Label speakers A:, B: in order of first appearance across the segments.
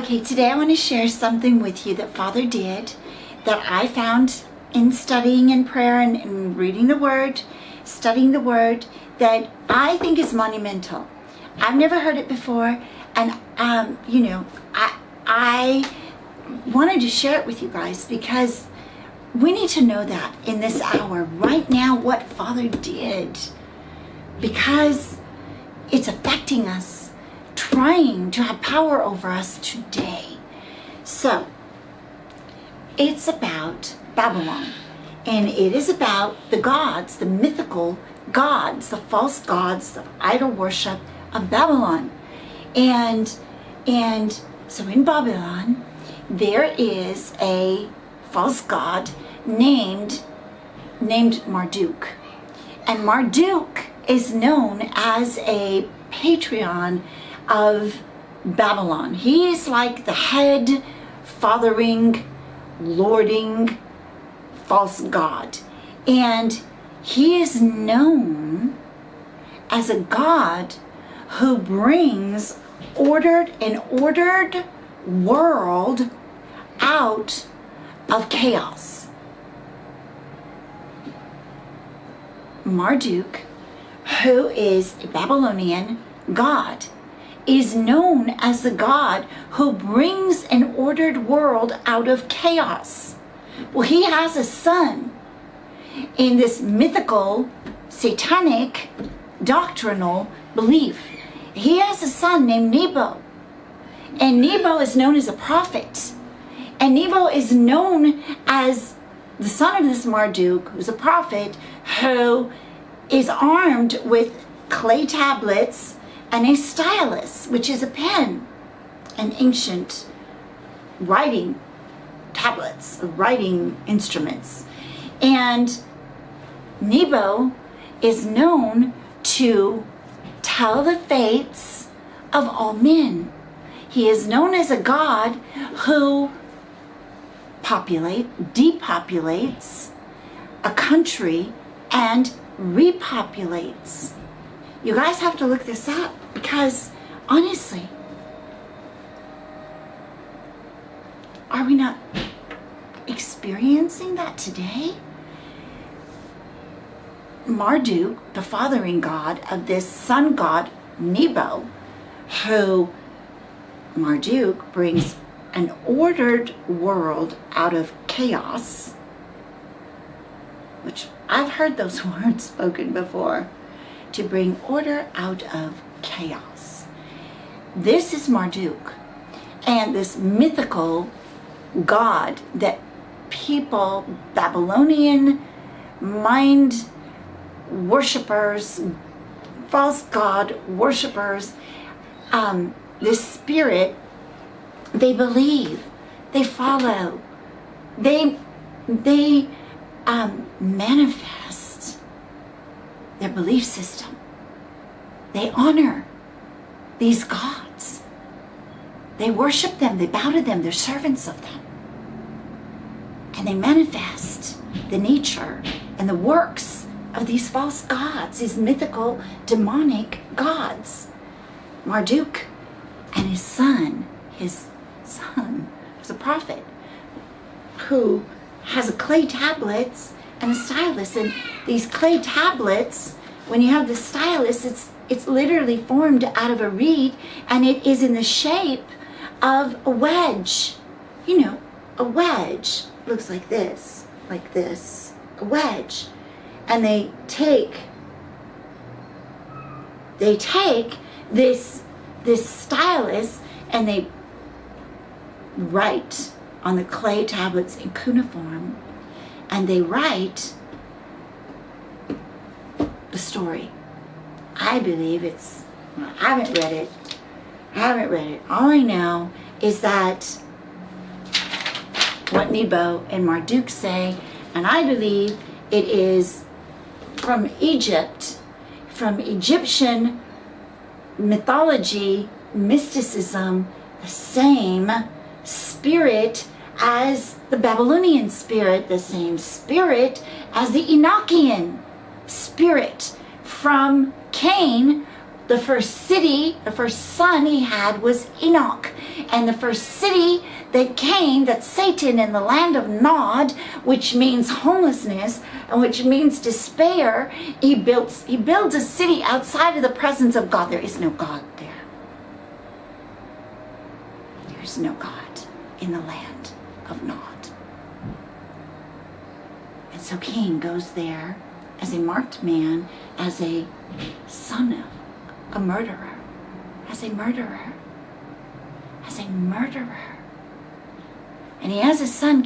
A: Okay, today I want to share something with you that Father did that I found in studying in prayer and reading the Word, studying the Word, that I think is monumental. I've never heard it before, and I wanted to share it with you guys because we need to know that in this hour, right now, what Father did, because it's affecting us, trying to have power over us today. So, it's about Babylon, and it is about the gods, the mythical gods, the false gods, the idol worship of Babylon. And so in Babylon, there is a false god named Marduk. And Marduk is known as a patron of Babylon. He is like the head, fathering, lording, false god. And he is known as a god who brings an ordered world out of chaos. Marduk, who is a Babylonian god, is known as the god who brings an ordered world out of chaos. Well, he has a son in this mythical, satanic, doctrinal belief. He has a son named Nebo. And Nebo is known as a prophet. And Nebo is known as the son of this Marduk, who's a prophet, who is armed with clay tablets and a stylus, which is a pen, and ancient writing tablets, writing instruments. And Nebo is known to tell the fates of all men. He is known as a god who depopulates a country and repopulates. You guys have to look this up because, honestly, are we not experiencing that today? Marduk, the fathering god of this sun god, Nebo, who Marduk brings an ordered world out of chaos, which I've heard those words spoken before, to bring order out of chaos. This is Marduk, and this mythical god that people, Babylonian mind worshippers, false god worshippers, this spirit, they believe, they follow, they manifest their belief system. They honor these gods. They worship them, they bow to them, they're servants of them. And they manifest the nature and the works of these false gods, these mythical, demonic gods. Marduk and his son was a prophet who has a clay tablets and a stylus. And these clay tablets, when you have the stylus, it's literally formed out of a reed, and it is in the shape of a wedge. You know, a wedge looks like this, a wedge. And they take this stylus and they write on the clay tablets in cuneiform, and they write the story. I believe I haven't read it. All I know is that what Nebo and Marduk say, and I believe it is from Egypt, from Egyptian mythology, mysticism, the same spirit as the Babylonian spirit, the same spirit as the Enochian spirit from Cain, The first city, the first son he had was Enoch. And the first city that came, that Satan in the land of Nod, which means homelessness and which means despair, he builds a city outside of the presence of God. There is no God there. There is no God in the land of Nod. And so Cain goes there as a marked man, as a son of a murderer, as a murderer. And he has a son,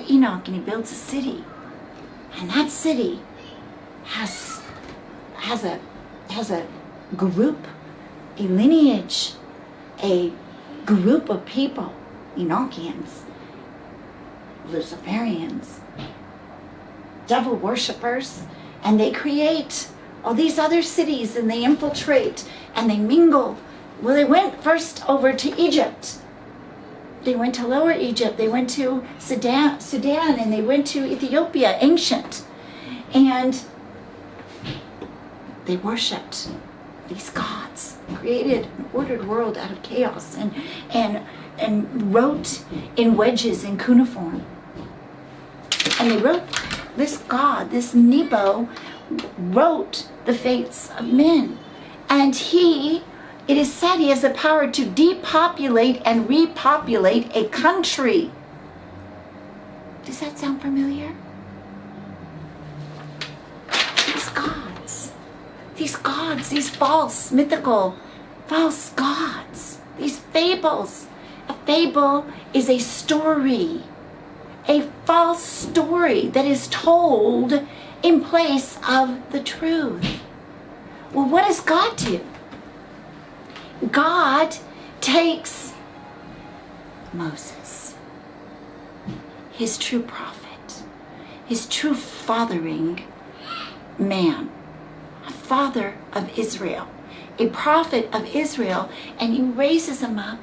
A: Enoch, and he builds a city. And that city has a group, a lineage, a group of people, Enochians, Luciferians, devil worshippers, and they create all these other cities, and they infiltrate and they mingle. Well, they went first over to Egypt. They went to Lower Egypt. They went to Sudan, and they went to Ethiopia, ancient. And they worshipped these gods, created an ordered world out of chaos, and wrote in wedges in cuneiform. And they wrote this god, this Nebo, wrote the fates of men. And it is said he has the power to depopulate and repopulate a country. Does that sound familiar? These gods, these false, mythical, false gods, these fables. A fable is a story, a false story that is told in place of the truth. Well, what does God do? God takes Moses, his true prophet, his true fathering man, a father of Israel, a prophet of Israel, and he raises him up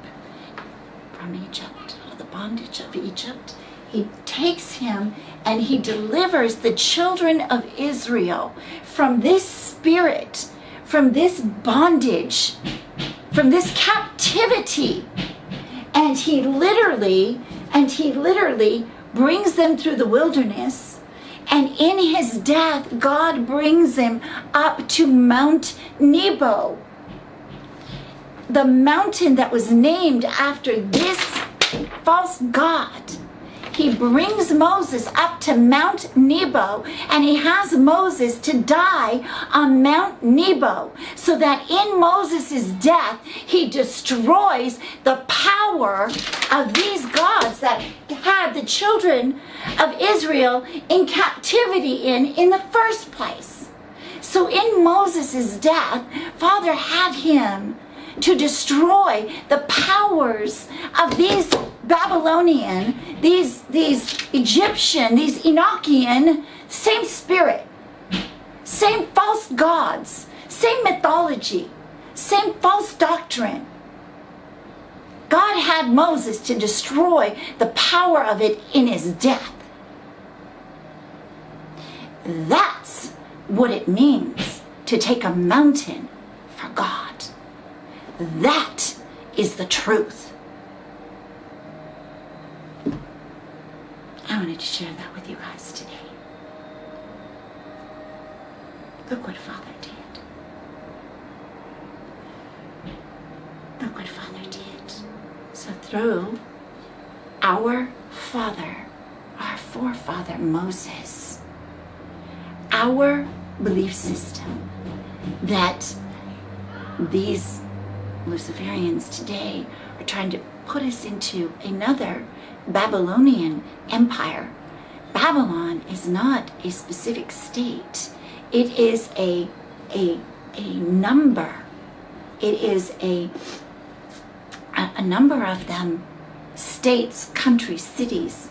A: from Egypt, out of the bondage of Egypt. He takes him and he delivers the children of Israel from this spirit, from this bondage, from this captivity. And he literally brings them through the wilderness. And in his death, God brings him up to Mount Nebo, the mountain that was named after this false god. He brings Moses up to Mount Nebo, and he has Moses to die on Mount Nebo, so that in Moses' death, he destroys the power of these gods that had the children of Israel in captivity in the first place. So in Moses' death, Father had him to destroy the powers of these Babylonian, these Egyptian, these Enochian, same spirit, same false gods, same mythology, same false doctrine. God had Moses to destroy the power of it in his death. That's what it means to take a mountain for God. That is the truth. I wanted to share that with you guys today. Look what Father did. Look what Father did. So through our father, our forefather Moses, our belief system that these Luciferians today are trying to put us into another Babylonian empire. Babylon is not a specific state. It is a number. It is a number of them, states, countries, cities.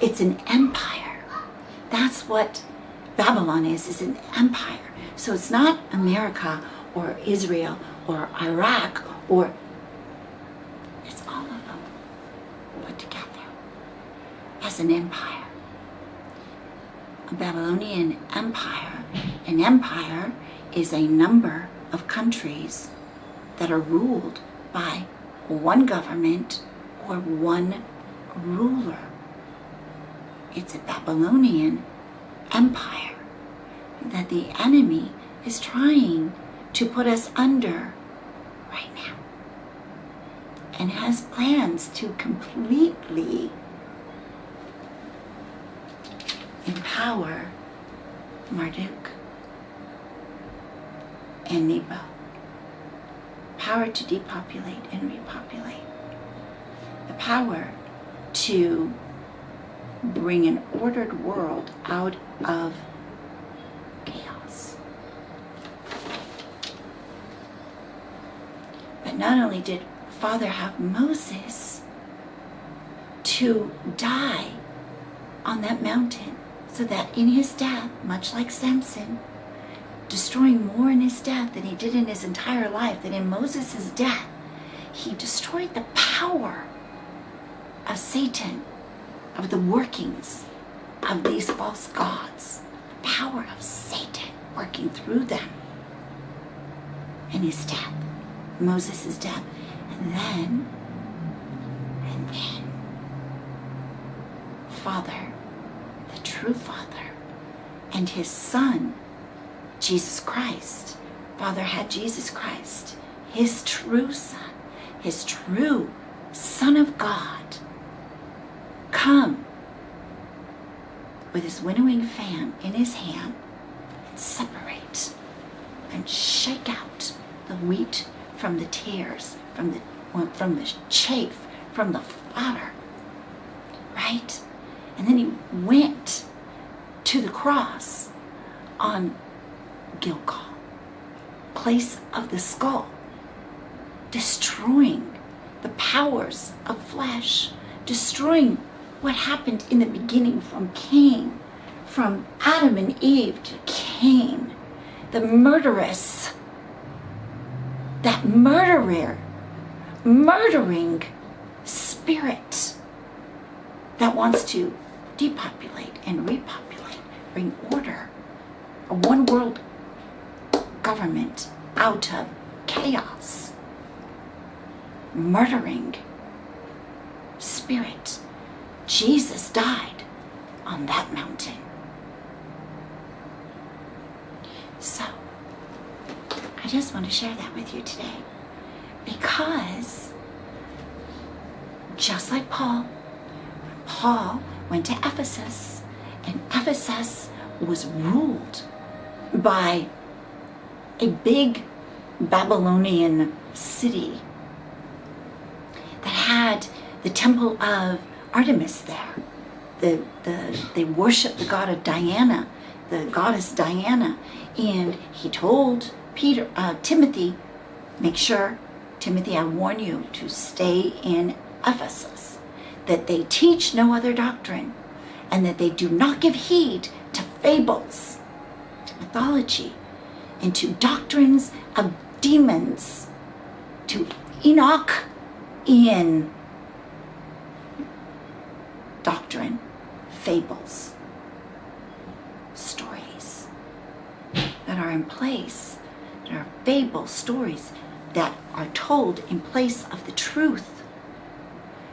A: It's an empire. That's what Babylon is an empire. So it's not America or Israel or Iraq, or it's all of them put together as an empire. A Babylonian empire. An empire is a number of countries that are ruled by one government or one ruler. It's a Babylonian empire that the enemy is trying to put us under right now, and has plans to completely empower Marduk and Nebo. Power to depopulate and repopulate. The power to bring an ordered world out of chaos. But not only did Father have Moses to die on that mountain, so that in his death, much like Samson, destroying more in his death than he did in his entire life, that in Moses' death, he destroyed the power of Satan, of the workings of these false gods, the power of Satan working through them in his death, Moses' death. And then, Father, the true Father, and his Son, Jesus Christ. Father had Jesus Christ, his true Son, his true Son of God, come with his winnowing fan in his hand and separate and shake out the wheat from the tares, from the chaff, from the fodder, right? And then he went to the cross on Gilgal, place of the skull, destroying the powers of flesh, destroying what happened in the beginning from Cain, from Adam and Eve to Cain, the murderous, that murdering spirit that wants to depopulate and repopulate, bring order, a one world government out of chaos, murdering spirit. Jesus died on that mountain. So, I just want to share that with you today, because just like Paul went to Ephesus, and Ephesus was ruled by a big Babylonian city that had the temple of Artemis there. They worshiped the god of Diana, the goddess Diana. And he told Timothy, make sure, Timothy, I warn you to stay in Ephesus, that they teach no other doctrine, and that they do not give heed to fables, to mythology, and to doctrines of demons, to Enochian doctrine, fables, stories that are in place, that are fable stories that are told in place of the truth.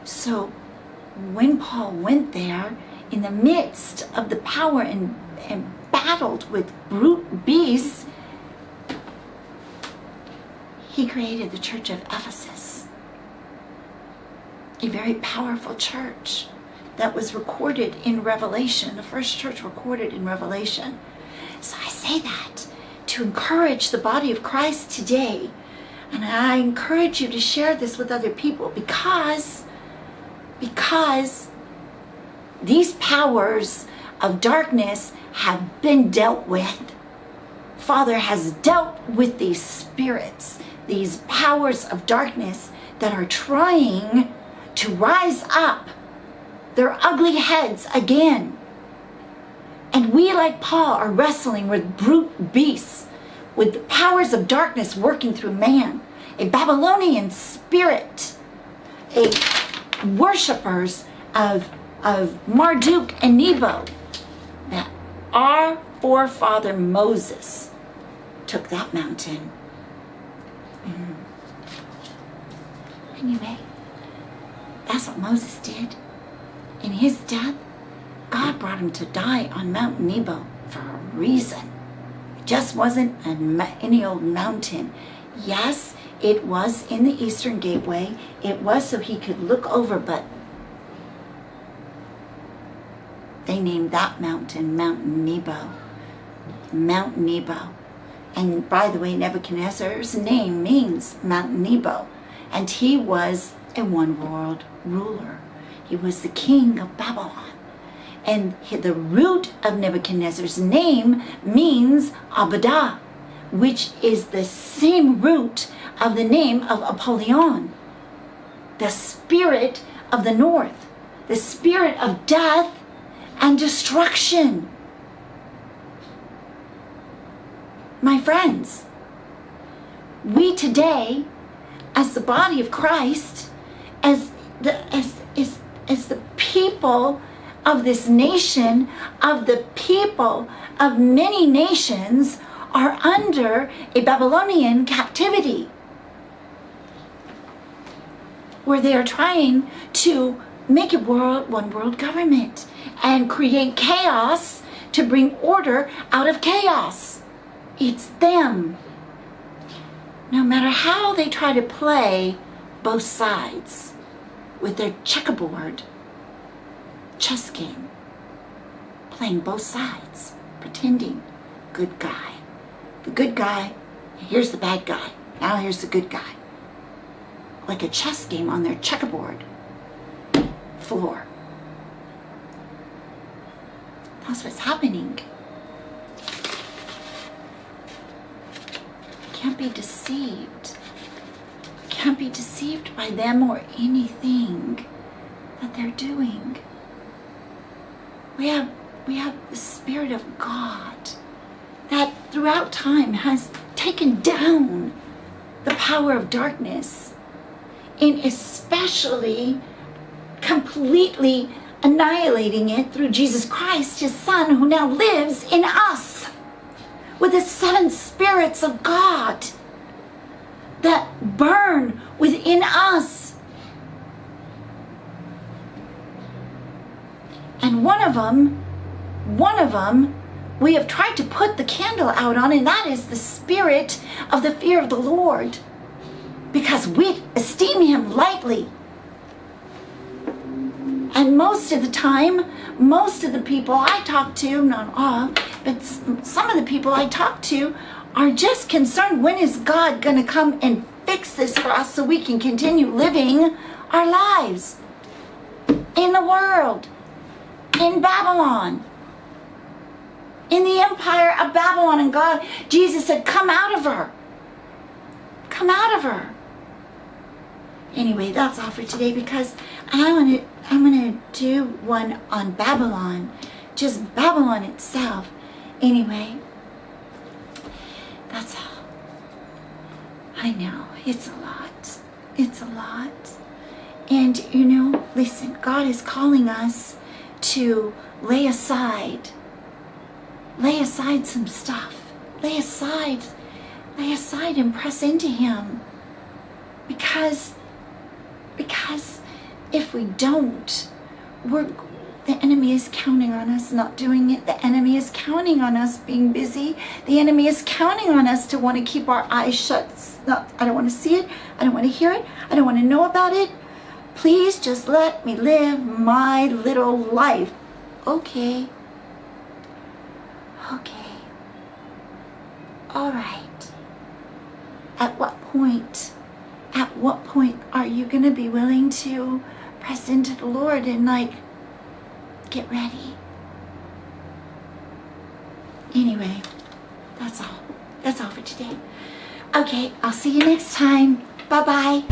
A: So when Paul went there, in the midst of the power and battled with brute beasts, he created the church of Ephesus, a very powerful church that was recorded in Revelation, the first church recorded in Revelation. So I say that to encourage the body of Christ today, and I encourage you to share this with other people, because these powers of darkness have been dealt with. Father has dealt with these spirits, these powers of darkness that are trying to rise up their ugly heads again. And we, like Paul, are wrestling with brute beasts, with the powers of darkness working through man, a Babylonian spirit, a worshippers of Marduk and Nebo, that our forefather Moses took that mountain. Anyway, that's what Moses did. In his death, God brought him to die on Mount Nebo for a reason. It just wasn't any old mountain. Yes, it was in the Eastern Gateway. It was so he could look over, but they named that mountain Mount Nebo. Mount Nebo. And by the way, Nebuchadnezzar's name means Mount Nebo. And he was a one-world ruler. He was the king of Babylon. And the root of Nebuchadnezzar's name means Abadah, which is the same root of the name of Apollyon, the spirit of the north, the spirit of death and destruction. My friends, we today, as the body of Christ, as the people of this nation, of the people of many nations, are under a Babylonian captivity, where they are trying to make a one world government and create chaos to bring order out of chaos. It's them. No matter how they try to play both sides with their checkerboard chess game, playing both sides, pretending good guy. The good guy, here's the bad guy. Now here's the good guy. Like a chess game on their checkerboard floor. That's what's happening. Can't be deceived. Can't be deceived by them or anything that they're doing. We have the Spirit of God that throughout time has taken down the power of darkness, and especially completely annihilating it through Jesus Christ, his Son, who now lives in us with the 7 spirits of God that burn within us. And one of them, we have tried to put the candle out on, and that is the spirit of the fear of the Lord, because we esteem him lightly. And most of the time, most of the people I talk to, not all, but some of the people I talk to are just concerned, when is God going to come and fix this for us so we can continue living our lives in the world, in Babylon, in the empire of Babylon. And God, Jesus said, come out of her. Come out of her. Anyway, that's all for today, because I'm gonna do one on Babylon, just Babylon itself. Anyway, that's all. I know, it's a lot. It's a lot. And listen, God is calling us to lay aside some stuff. Lay aside and press into him. Because if we don't, the enemy is counting on us not doing it. The enemy is counting on us being busy. The enemy is counting on us to want to keep our eyes shut. I don't want to see it. I don't want to hear it. I don't want to know about it. Please just let me live my little life. Okay. All right. At what point are you going to be willing to press into the Lord and get ready? Anyway, that's all. That's all for today. Okay, I'll see you next time. Bye-bye.